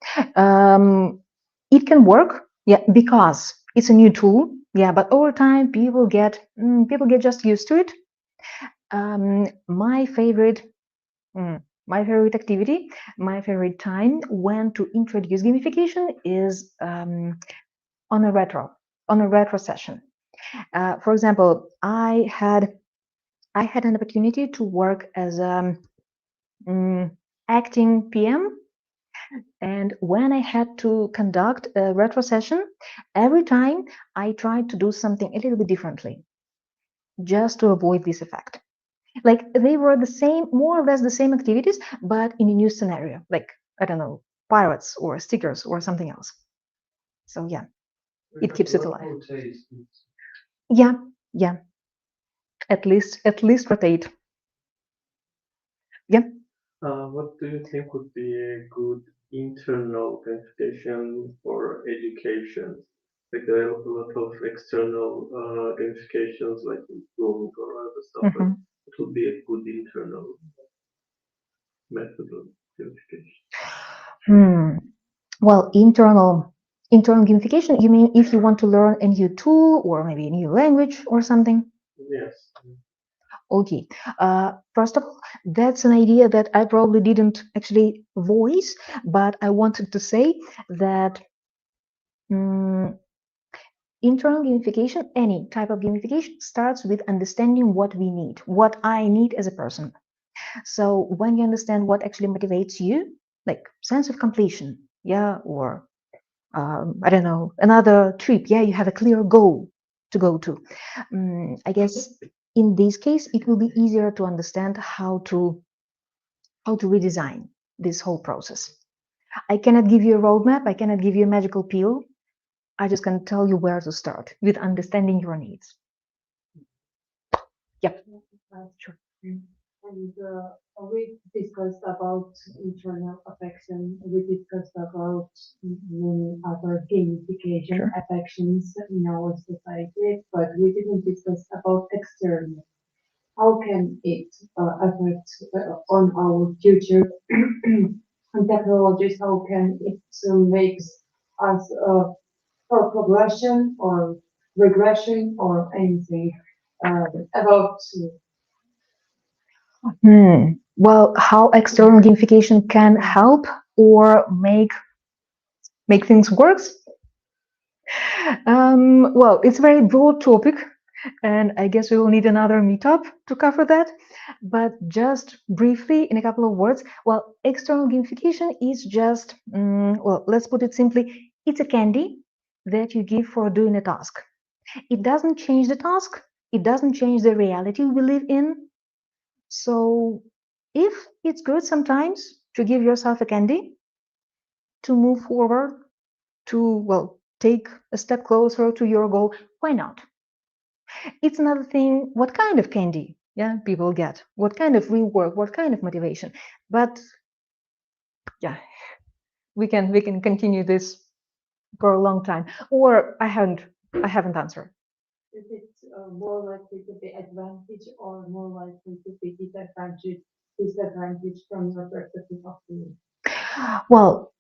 It can work, yeah, because it's a new tool. Yeah, but over time, people get just used to it. My favorite activity, my favorite time when to introduce gamification is on a retro session. For example, I had an opportunity to work as acting PM, and when I had to conduct a retro session, every time I tried to do something a little bit differently, just to avoid this effect. Like they were the same, more or less the same activities, but in a new scenario, like, I don't know, pirates or stickers or something else. So yeah, it keeps it alive. Yeah, yeah. At least rotate. Yeah. What do you think would be a good internal gamification for education? Like there are a lot of external gamifications like Blooming or other stuff, but it would be a good internal method of gamification. Well, internal gamification, you mean if you want to learn a new tool or maybe a new language or something? Yes. Okay. First of all, that's an idea that I probably didn't actually voice, but I wanted to say that internal gamification, any type of gamification, starts with understanding what we need, what I need as a person. So when you understand what actually motivates you, like sense of completion, yeah, or I don't know, another trip, yeah, you have a clear goal to go to. I guess in this case, it will be easier to understand how to redesign this whole process. I cannot give you a roadmap. I cannot give you a magical pill. I just can tell you where to start with understanding your needs. Yep. Sure. And we discussed about internal affection. We discussed about many other gamification affections in our society, but we didn't discuss about external. how can it affect on our future technologies? How can it makes us for progression or regression or anything about Well, how external gamification can help or make things worse? Well, it's a very broad topic, and I guess we will need another meetup to cover that. But just briefly, in a couple of words, well, external gamification is just, well, let's put it simply, it's a candy that you give for doing a task. It doesn't change the task, it doesn't change the reality we live in. So if it's good sometimes to give yourself a candy to move forward, to, well, take a step closer to your goal, why not? It's another thing, what kind of candy, yeah, people get, what kind of rework, what kind of motivation. But yeah, we can continue this for a long time. Or I haven't answered. is it more likely to be advantage or more likely to be disadvantage from your perspective of view? Well,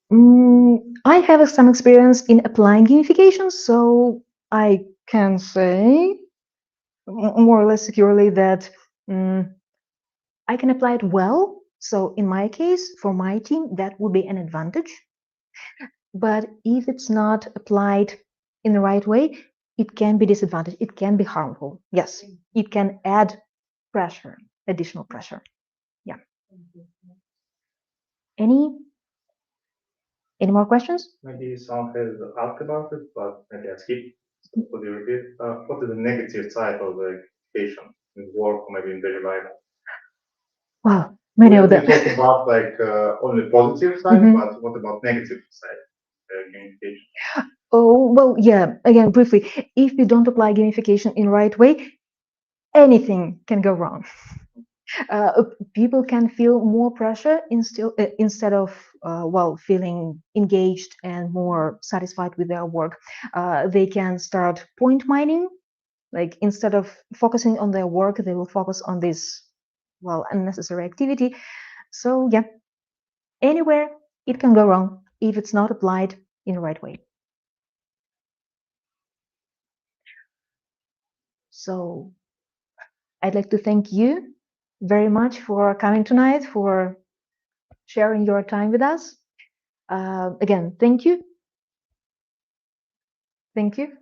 I have some experience in applying gamification, so I can say more or less securely that I can apply it well. So in my case, for my team, that would be an advantage. But if it's not applied in the right way, it can be disadvantage. It can be harmful. Yes, it can add pressure, additional pressure. Yeah. Any more questions? Maybe someone has asked about it, but maybe I skip. Could you repeat? What is the negative side of the education in work or maybe in daily life? Well, many of We them. talk about like only positive side, but what about negative side gamification? Oh, well, yeah, again, briefly, if you don't apply gamification in the right way, anything can go wrong. People can feel more pressure instead of, well, feeling engaged and more satisfied with their work. They can start point mining, like instead of focusing on their work, they will focus on this, well, unnecessary activity. So, yeah, anywhere it can go wrong if it's not applied in the right way. So I'd like to thank you very much for coming tonight, for sharing your time with us. Again, thank you. Thank you.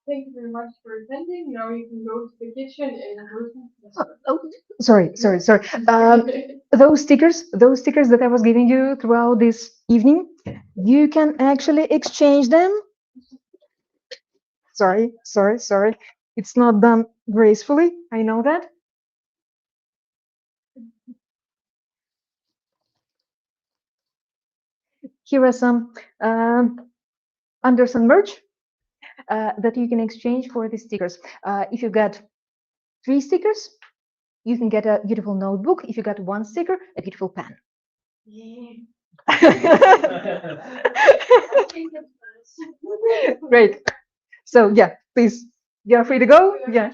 Thank you very much for attending. Now you can go to the kitchen and Oh, sorry. Those stickers that I was giving you throughout this evening, you can actually exchange them. Sorry. It's not done gracefully. I know that. Here are some Andersen merch that you can exchange for the stickers. If you got 3 stickers, you can get a beautiful notebook. If you got 1 sticker, a beautiful pen. Great. So yeah, please, you're free to go. Yeah.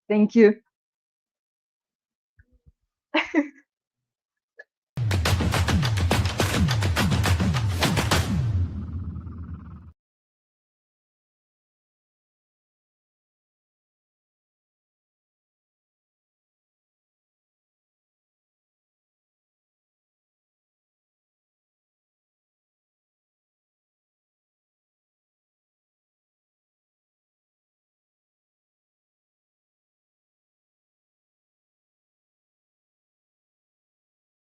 Thank you.